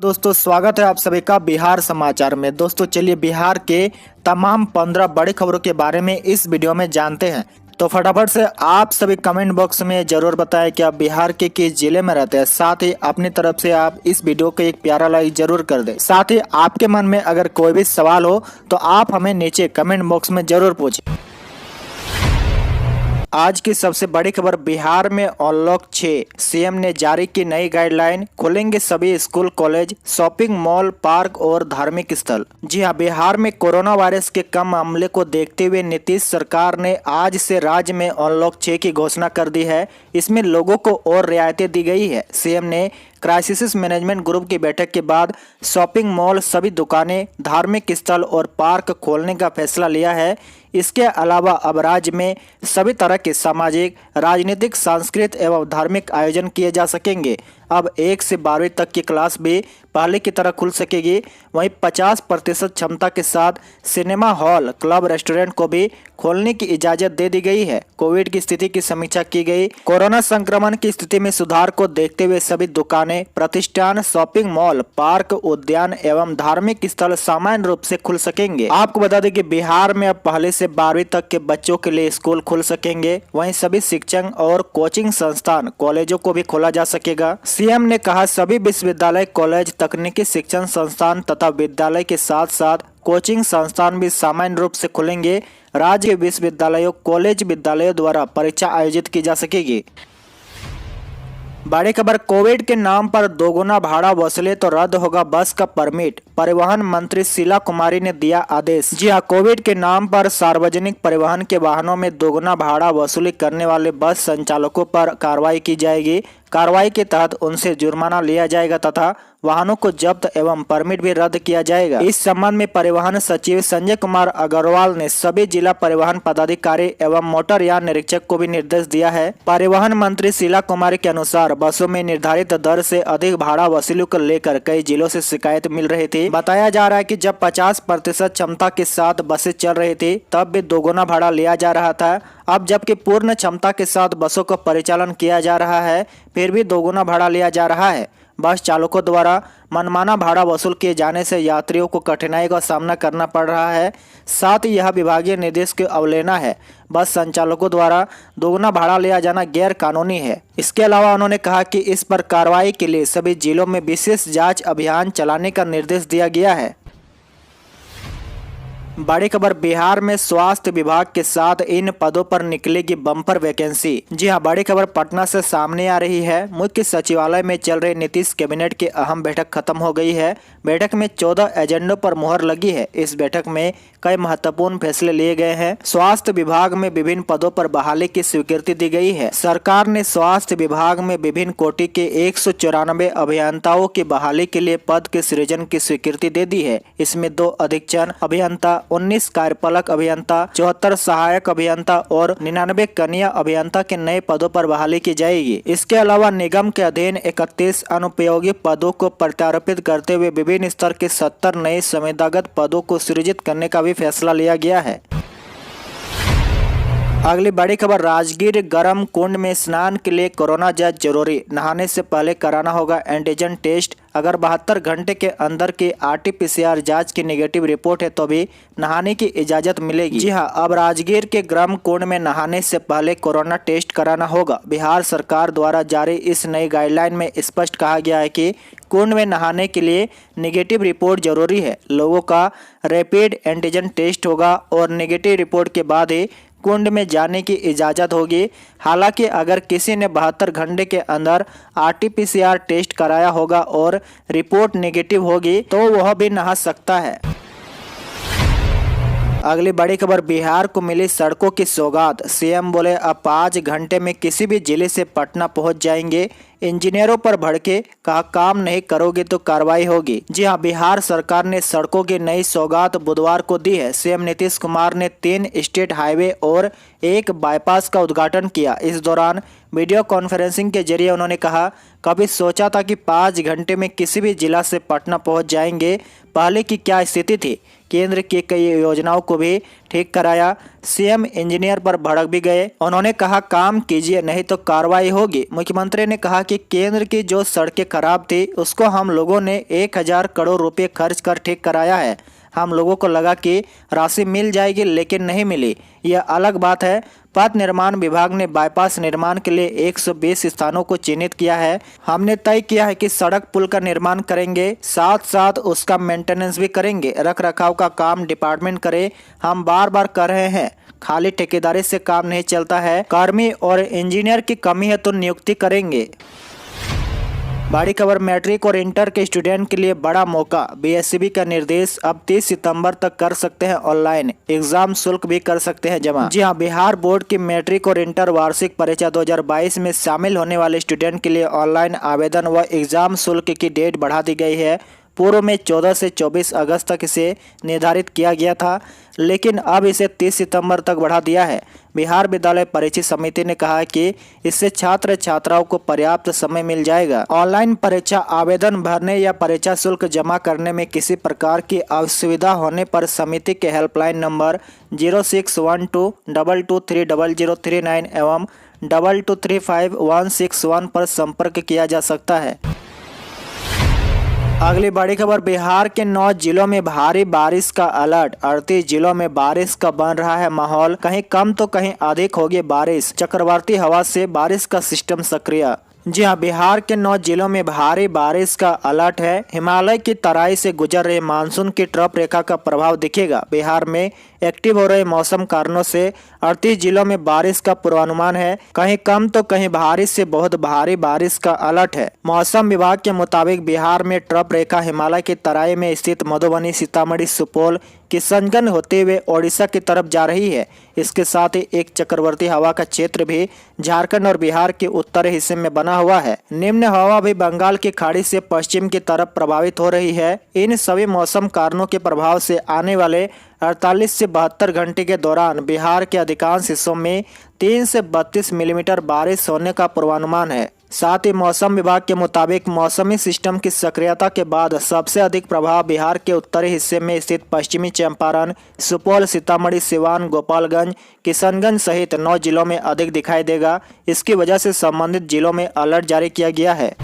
दोस्तों स्वागत है आप सभी का बिहार समाचार में। दोस्तों चलिए बिहार के तमाम 15 बड़ी खबरों के बारे में इस वीडियो में जानते हैं। तो फटाफट से आप सभी कमेंट बॉक्स में जरूर बताएं कि आप बिहार के किस जिले में रहते हैं। साथ ही अपनी तरफ से आप इस वीडियो को एक प्यारा लाइक जरूर कर दें। साथ ही आपके मन में अगर कोई भी सवाल हो तो आप हमें नीचे कमेंट बॉक्स में जरूर पूछें। आज की सबसे बड़ी खबर, बिहार में अनलॉक 6, सीएम ने जारी की नई गाइडलाइन, खुलेंगे सभी school college, shopping mall, park और धार्मिक स्थल। जी हां, बिहार में कोरोना वायरस के कम मामले को देखते हुए नीतीश सरकार ने आज से राज्य में अनलॉक 6 की घोषणा कर दी है। इसमें लोगों को और रियायतें दी गई है। सीएम ने क्राइसिस मैनेजमेंट ग्रुप की बैठक के बाद शॉपिंग मॉल, सभी दुकानें, धार्मिक स्थल और पार्क खोलने का फैसला लिया है। इसके अलावा अब राज्य में सभी तरह के सामाजिक, राजनीतिक, सांस्कृतिक एवं धार्मिक आयोजन किए जा सकेंगे। अब 1 से 12वीं तक की क्लास भी पहले की तरह खुल सकेगी। वहीं 50% क्षमता के साथ सिनेमा हॉल, क्लब, रेस्टोरेंट को भी खोलने की इजाजत दे दी गई है। कोविड की स्थिति की समीक्षा की गई। कोरोना संक्रमण की स्थिति में सुधार को देखते हुए सभी दुकानें, प्रतिष्ठान, शॉपिंग मॉल, पार्क, उद्यान एवं धार्मिक स्थल सामान्य रूप से खुल सकेंगे। आपको बता दें कि बिहार में अब पहले से 12वीं तक के बच्चों के लिए स्कूल खुल सकेंगे। वहीं सभी शिक्षण और कोचिंग संस्थान, कॉलेजों को भी खोला जा सकेगा। सीएम ने कहा सभी विश्वविद्यालय, कॉलेज, तकनीकी शिक्षण संस्थान तथा विद्यालय के साथ साथ कोचिंग संस्थान भी सामान्य रूप से खुलेंगे। राज्य के विश्वविद्यालयों, कॉलेज, विद्यालयों द्वारा परीक्षा आयोजित की जा सकेगी। बड़ी खबर, कोविड के नाम पर दोगुना भाड़ा वसूले तो रद्द होगा बस का परमिट, परिवहन मंत्री शीला कुमारी ने दिया आदेश। जी हां, कोविड के नाम पर सार्वजनिक परिवहन के वाहनों में दोगुना भाड़ा वसूली करने वाले बस संचालकों पर कार्रवाई की जाएगी। कार्रवाई के तहत उनसे जुर्माना लिया जाएगा तथा वाहनों को जब्त एवं परमिट भी रद्द किया जाएगा। इस संबंध में परिवहन सचिव संजय कुमार अग्रवाल ने सभी जिला परिवहन पदाधिकारी एवं मोटरयान निरीक्षक को भी निर्देश दिया है। परिवहन मंत्री शीला कुमारी के अनुसार बसों में निर्धारित दर से अधिक भाड़ा वसूली को लेकर कई जिलों से शिकायत मिल रही थी। बताया जा रहा है कि जब 50% क्षमता के साथ बसें चल रही थी तब भी दोगुना भाड़ा लिया जा रहा था। अब जबकि पूर्ण क्षमता के साथ बसों का परिचालन किया जा रहा है फिर भी दोगुना भाड़ा लिया जा रहा है। बस चालकों द्वारा मनमाना भाड़ा वसूल किए जाने से यात्रियों को कठिनाई का सामना करना पड़ रहा है। साथ ही यह विभागीय निर्देश की अवहेलना है। बस संचालकों द्वारा दोगुना भाड़ा लिया जाना गैर कानूनी है। इसके अलावा उन्होंने कहा कि इस पर कार्रवाई के लिए सभी जिलों में विशेष जांच अभियान चलाने का निर्देश दिया गया है। बड़ी खबर, बिहार में स्वास्थ्य विभाग के साथ इन पदों पर निकलेगी बम्पर वैकेंसी। जी हां, बड़ी खबर पटना से सामने आ रही है। मुख्य सचिवालय में चल रही नीतीश कैबिनेट की अहम बैठक खत्म हो गई है। बैठक में 14 एजेंडों पर मुहर लगी है। इस बैठक में कई महत्वपूर्ण फैसले लिए गए हैं। स्वास्थ्य विभाग में विभिन्न पदों पर बहाली की स्वीकृति दी गई है। सरकार ने स्वास्थ्य विभाग में विभिन्न कोटि के 194 अभियंताओं की बहाली के लिए पद के सृजन की स्वीकृति दे दी है। इसमें 2 अधीक्षण अभियंता, 19 कार्यपालक अभियंता, 74 सहायक अभियंता और 99 कनीय अभियंता के नए पदों पर बहाली की जाएगी। इसके अलावा निगम के अधीन 31 अनुपयोगी पदों को प्रत्यारोपित करते हुए विभिन्न स्तर के 70 नए संविदागत पदों को सृजित करने का भी फैसला लिया गया है। अगली बड़ी खबर, राजगीर गर्म कुंड में स्नान के लिए कोरोना जांच जरूरी, नहाने से पहले कराना होगा एंटीजन टेस्ट। अगर 72 घंटे के अंदर की RT-PCR जांच की नेगेटिव रिपोर्ट है तो भी नहाने की इजाजत मिलेगी। जी हां, अब राजगीर के गर्म कुंड में नहाने से पहले कोरोना टेस्ट कराना होगा। बिहार सरकार द्वारा जारी इस नई गाइडलाइन में स्पष्ट कहा गया है कि कुंड में नहाने के लिए नेगेटिव रिपोर्ट जरूरी है। लोगों का रैपिड एंटीजन टेस्ट होगा और नेगेटिव रिपोर्ट के बाद ही कुंड में जाने की इजाज़त होगी। हालांकि अगर किसी ने 72 घंटे के अंदर RT-PCR टेस्ट कराया होगा और रिपोर्ट नेगेटिव होगी तो वह भी नहा सकता है। अगली बड़ी खबर, बिहार को मिली सड़कों की सौगात, सीएम बोले अब 5 घंटे में किसी भी जिले से पटना पहुंच जाएंगे। इंजीनियरों पर भड़के, कहा काम नहीं करोगे तो कार्रवाई होगी। जी हां, बिहार सरकार ने सड़कों की नई सौगात बुधवार को दी है। सीएम नीतीश कुमार ने 3 स्टेट हाईवे और 1 बाईपास का उद्घाटन किया। इस दौरान वीडियो कॉन्फ्रेंसिंग के जरिए उन्होंने कहा कभी सोचा था कि 5 घंटे में किसी भी जिला से पटना पहुंच जाएंगे? पहले की क्या स्थिति थी? केंद्र की कई योजनाओं को भी ठीक कराया। सीएम इंजीनियर पर भड़क भी गए। उन्होंने कहा काम कीजिए नहीं तो कार्रवाई होगी। मुख्यमंत्री ने कहा कि केंद्र की जो सड़कें खराब थी उसको हम लोगों ने 1000 करोड़ रुपए खर्च कर ठीक कराया है। हम लोगों को लगा कि राशि मिल जाएगी लेकिन नहीं मिली, यह अलग बात है। पथ निर्माण विभाग ने बाईपास निर्माण के लिए 120 स्थानों को चिन्हित किया है। हमने तय किया है कि सड़क पुल का निर्माण करेंगे, साथ साथ उसका मेंटेनेंस भी करेंगे। रख रखाव का काम डिपार्टमेंट करे। हम बार बार कर रहे हैं, खाली ठेकेदारी से काम नहीं चलता है। कर्मी और इंजीनियर की कमी है तो नियुक्ति करेंगे। बड़ी खबर, मैट्रिक और इंटर के स्टूडेंट के लिए बड़ा मौका। बीएसईबी का निर्देश, अब 30 सितंबर तक कर सकते हैं ऑनलाइन एग्जाम, शुल्क भी कर सकते हैं जमा। जी हां, बिहार बोर्ड की मैट्रिक और इंटर वार्षिक परीक्षा 2022 में शामिल होने वाले स्टूडेंट के लिए ऑनलाइन आवेदन व एग्जाम शुल्क की डेट बढ़ा दी गई है। पूर्व में 14 से 24 अगस्त तक इसे निर्धारित किया गया था, लेकिन अब इसे 30 सितंबर तक बढ़ा दिया है। बिहार विद्यालय परीक्षा समिति ने कहा कि इससे छात्र छात्राओं को पर्याप्त समय मिल जाएगा। ऑनलाइन परीक्षा आवेदन भरने या परीक्षा शुल्क जमा करने में किसी प्रकार की असुविधा होने पर समिति के हेल्पलाइन नंबर 0612230039 एवं 2235 पर संपर्क किया जा सकता है। अगली बड़ी खबर, बिहार के 9 जिलों में भारी बारिश का अलर्ट। 38 जिलों में बारिश का बन रहा है माहौल। कहीं कम तो कहीं अधिक होगी बारिश। चक्रवाती हवा से बारिश का सिस्टम सक्रिय। जी हां, बिहार के 9 जिलों में भारी बारिश का अलर्ट है। हिमालय की तराई से गुजर रहे मानसून की ट्रफ रेखा का प्रभाव दिखेगा। बिहार में एक्टिव हो रहे मौसम कारणों से 38 जिलों में बारिश का पूर्वानुमान है। कहीं कम तो कहीं भारी से बहुत भारी बारिश का अलर्ट है। मौसम विभाग के मुताबिक बिहार में ट्रफ रेखा हिमालय की तराई में स्थित मधुबनी, सीतामढ़ी, सुपौल, किशनगंज होते हुए ओडिशा की तरफ जा रही है। इसके साथ ही एक चक्रवर्ती हवा का क्षेत्र भी झारखंड और बिहार के उत्तरी हिस्से में बना हुआ है। निम्न हवा भी बंगाल की खाड़ी से पश्चिम की तरफ प्रभावित हो रही है। इन सभी मौसम कारणों के प्रभाव से आने वाले 48 से 72 घंटे के दौरान बिहार के अधिकांश हिस्सों में 3 से 32 मिलीमीटर बारिश होने का पूर्वानुमान है। साथ ही मौसम विभाग के मुताबिक मौसमी सिस्टम की सक्रियता के बाद सबसे अधिक प्रभाव बिहार के उत्तरी हिस्से में स्थित पश्चिमी चंपारण, सुपौल, सीतामढ़ी, सिवान, गोपालगंज, किशनगंज सहित 9 जिलों में अधिक दिखाई देगा। इसकी वजह से संबंधित जिलों में अलर्ट जारी किया गया है।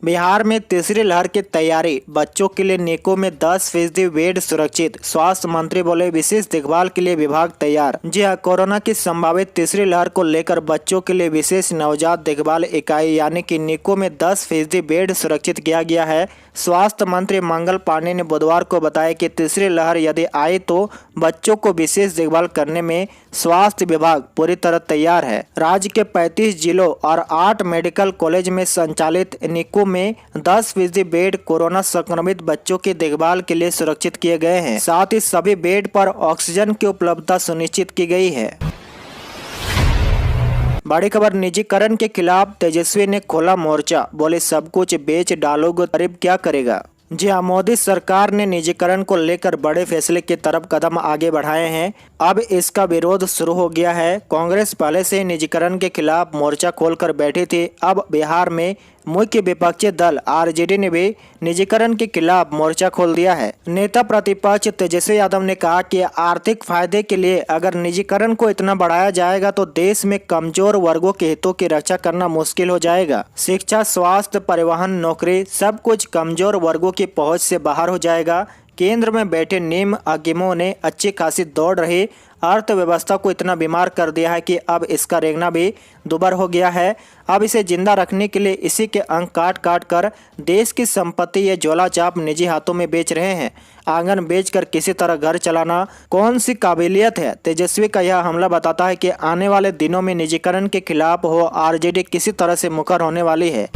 बिहार में तीसरी लहर की तैयारी। बच्चों के लिए निको में 10% बेड सुरक्षित। स्वास्थ्य मंत्री बोले विशेष देखभाल के लिए विभाग तैयार। जी हां, कोरोना की संभावित तीसरी लहर को लेकर बच्चों के लिए विशेष नवजात देखभाल इकाई यानी कि निको में 10% बेड सुरक्षित किया गया है। स्वास्थ्य मंत्री मंगल पांडे ने बुधवार को बताया कि तीसरी लहर यदि आए तो बच्चों को विशेष देखभाल करने में स्वास्थ्य विभाग पूरी तरह तैयार है। राज्य के 35 जिलों और 8 मेडिकल कॉलेज में संचालित निको में 10% बेड कोरोना संक्रमित बच्चों की देखभाल के लिए सुरक्षित किए गए हैं। साथ ही सभी बेड पर ऑक्सीजन की उपलब्धता सुनिश्चित की गई है। बड़ी खबर, निजीकरण के खिलाफ तेजस्वी ने खोला मोर्चा। बोले सब कुछ बेच डालोगे, गरीब क्या करेगा। जी हां, मोदी सरकार ने निजीकरण को लेकर बड़े फैसले की तरफ कदम आगे बढ़ाए हैं। अब इसका विरोध शुरू हो गया है। कांग्रेस पहले से ही निजीकरण के खिलाफ मोर्चा खोलकर बैठी थी। अब बिहार में मुख्य विपक्षी दल आरजेडी ने भी निजीकरण के खिलाफ मोर्चा खोल दिया है। नेता प्रतिपक्ष तेजस्वी यादव ने कहा कि आर्थिक फायदे के लिए अगर निजीकरण को इतना बढ़ाया जाएगा तो देश में कमजोर वर्गों के हितों की रक्षा करना मुश्किल हो जाएगा। शिक्षा, स्वास्थ्य, परिवहन, नौकरी सब कुछ कमजोर वर्गों की पहुंच से बाहर हो जाएगा। केंद्र में बैठे निम्न हकीमों ने अच्छी खासी दौड़ रही अर्थव्यवस्था को इतना बीमार कर दिया है कि अब इसका रेंगना भी दुबर हो गया है। अब इसे जिंदा रखने के लिए इसी के अंग काट काट कर देश की संपत्ति ये झोला चाप निजी हाथों में बेच रहे हैं। आंगन बेचकर किसी तरह घर चलाना कौन सी काबिलियत है। तेजस्वी का यह हमला बताता है कि आने वाले दिनों में निजीकरण के खिलाफ हो आरजेडी किसी तरह से मुखर होने वाली है।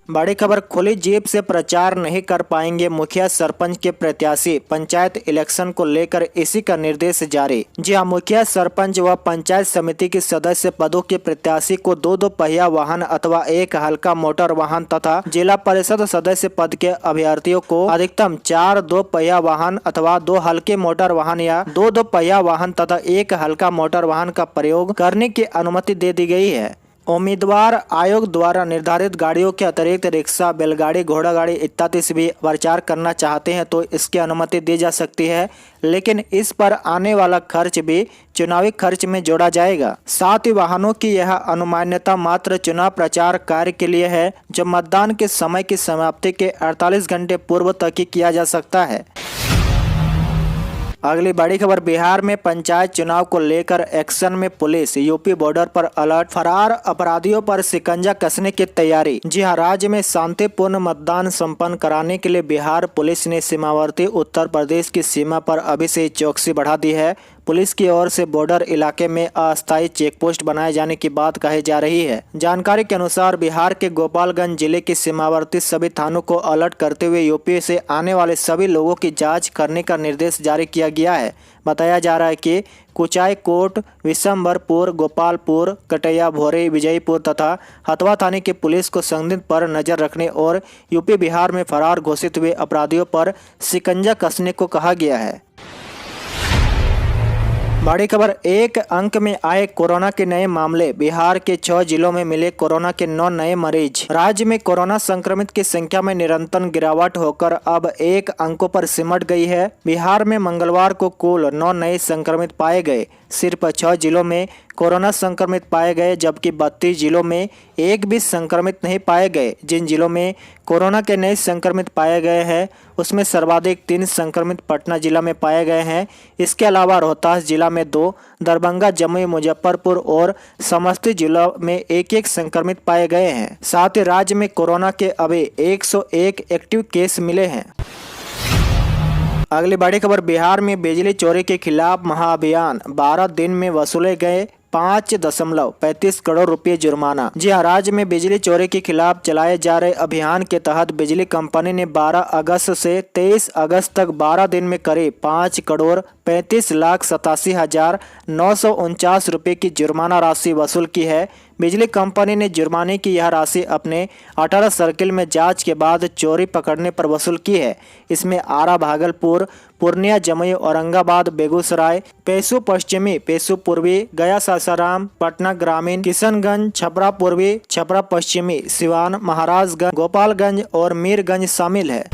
बड़ी खबर, खुली जेब से प्रचार नहीं कर पाएंगे मुखिया सरपंच के प्रत्याशी। पंचायत इलेक्शन को लेकर इसी का निर्देश जारी। जी हां, मुखिया, सरपंच व पंचायत समिति के सदस्य पदों के प्रत्याशी को 2 पहिया वाहन अथवा 1 हल्का मोटर वाहन तथा जिला परिषद सदस्य पद के अभ्यर्थियों को अधिकतम 4 2 पहिया वाहन अथवा 2 हल्के मोटर वाहन या 2 पहिया वाहन तथा 1 हल्का मोटर वाहन का प्रयोग करने की अनुमति दे दी गई है। उम्मीदवार आयोग द्वारा निर्धारित गाड़ियों के अतिरिक्त रिक्शा, बैलगाड़ी, घोड़ा गाड़ी इत्यादि से भी प्रचार करना चाहते हैं तो इसकी अनुमति दी जा सकती है, लेकिन इस पर आने वाला खर्च भी चुनावी खर्च में जोड़ा जाएगा। साथ ही वाहनों की यह अनुमान्यता मात्र चुनाव प्रचार कार्य के लिए है, जो मतदान के समय की समाप्ति के 48 घंटे पूर्व तक ही किया जा सकता है। अगली बड़ी खबर, बिहार में पंचायत चुनाव को लेकर एक्शन में पुलिस, यूपी बॉर्डर पर अलर्ट, फरार अपराधियों पर शिकंजा कसने की तैयारी। जी हां, राज्य में शांतिपूर्ण मतदान संपन्न कराने के लिए बिहार पुलिस ने सीमावर्ती उत्तर प्रदेश की सीमा पर अभी से चौकसी बढ़ा दी है। पुलिस की ओर से बॉर्डर इलाके में अस्थायी चेकपोस्ट बनाए जाने की बात कही जा रही है। जानकारी के अनुसार बिहार के गोपालगंज जिले के सीमावर्ती सभी थानों को अलर्ट करते हुए यूपी से आने वाले सभी लोगों की जांच करने का निर्देश जारी किया गया है। बताया जा रहा है कि कुचायकोट, विशंबरपुर, गोपालपुर, कटैया, भोरे, विजयपुर तथा हथवा थाने की पुलिस को संदिग्ध पर नजर रखने और यूपी बिहार में फरार घोषित हुए अपराधियों पर शिकंजा कसने को कहा गया है। बड़ी खबर, एक अंक में आए कोरोना के नए मामले, बिहार के 6 जिलों में मिले कोरोना के 9 नए मरीज। राज्य में कोरोना संक्रमित की संख्या में निरंतर गिरावट होकर अब 1 अंकों पर सिमट गई है। बिहार में मंगलवार को कुल 9 नए संक्रमित पाए गए। सिर्फ 6 जिलों में कोरोना संक्रमित पाए गए, जबकि 32 जिलों में एक भी संक्रमित नहीं पाए गए। जिन जिलों में कोरोना के नए संक्रमित पाए गए हैं उसमें सर्वाधिक 3 संक्रमित पटना जिला में पाए गए हैं। इसके अलावा रोहतास जिला में 2, दरभंगा, जमुई, मुजफ्फरपुर और समस्तीपुर जिला में 1-1 संक्रमित पाए गए हैं। साथ ही राज्य में कोरोना के अभी 101 एक्टिव केस मिले हैं। अगली बड़ी खबर, बिहार में बिजली चोरी के खिलाफ महाअभियान, 12 दिन में वसूले गए 5.35 करोड़ रुपए जुर्माना। जी हां, राज्य में बिजली चोरी के खिलाफ चलाए जा रहे अभियान के तहत बिजली कंपनी ने 12 अगस्त से 23 अगस्त तक 12 दिन में करीब 5,35,87,949 रुपए की जुर्माना राशि वसूल की है। बिजली कंपनी ने जुर्माने की यह राशि अपने 18 सर्किल में जांच के बाद चोरी पकड़ने पर वसूल की है। इसमें आरा, भागलपुर, पूर्णिया, जमुई, औरंगाबाद, बेगूसराय, पेशु पश्चिमी, पेशु पूर्वी, गया, सासाराम, पटना ग्रामीण, किशनगंज, छपरा पूर्वी, छपरा पश्चिमी, सिवान, महाराजगंज, गोपालगंज और मीरगंज शामिल है।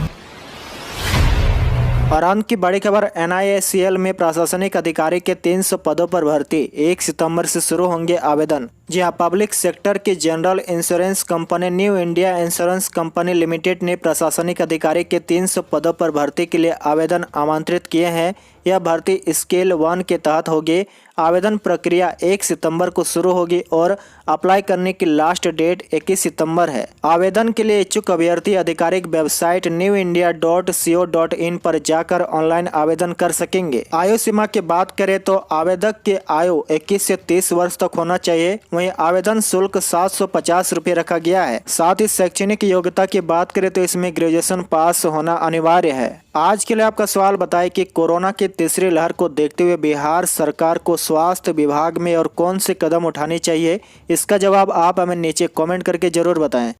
और अंत की बड़ी खबर, NICL में प्रशासनिक अधिकारी के 300 पदों पर भर्ती, 1 सितंबर से शुरू होंगे आवेदन। जी हां, पब्लिक सेक्टर की general insurance company new India insurance company limited ने प्रशासनिक अधिकारी के 300 पदों पर भर्ती के लिए आवेदन आमंत्रित किए हैं। यह भर्ती स्केल 1 के तहत होगी। आवेदन प्रक्रिया 1 सितंबर को शुरू होगी और अप्लाई करने की लास्ट डेट 21 सितंबर है। आवेदन के लिए इच्छुक अभ्यर्थी आधिकारिक वेबसाइट newindia.co.in पर जाकर ऑनलाइन आवेदन कर सकेंगे। आयु सीमा की बात करें तो आवेदक की आयु 21 से 30 वर्ष तक होना चाहिए। वहीं आवेदन शुल्क 750 रुपये रखा गया है। साथ ही शैक्षणिक योग्यता की बात करें तो इसमें ग्रेजुएशन पास होना अनिवार्य है। आज के लिए आपका सवाल बताएं कि कोरोना की तीसरी लहर को देखते हुए बिहार सरकार को स्वास्थ्य विभाग में और कौन से कदम उठाने चाहिए। इसका जवाब आप हमें नीचे कमेंट करके जरूर बताएं।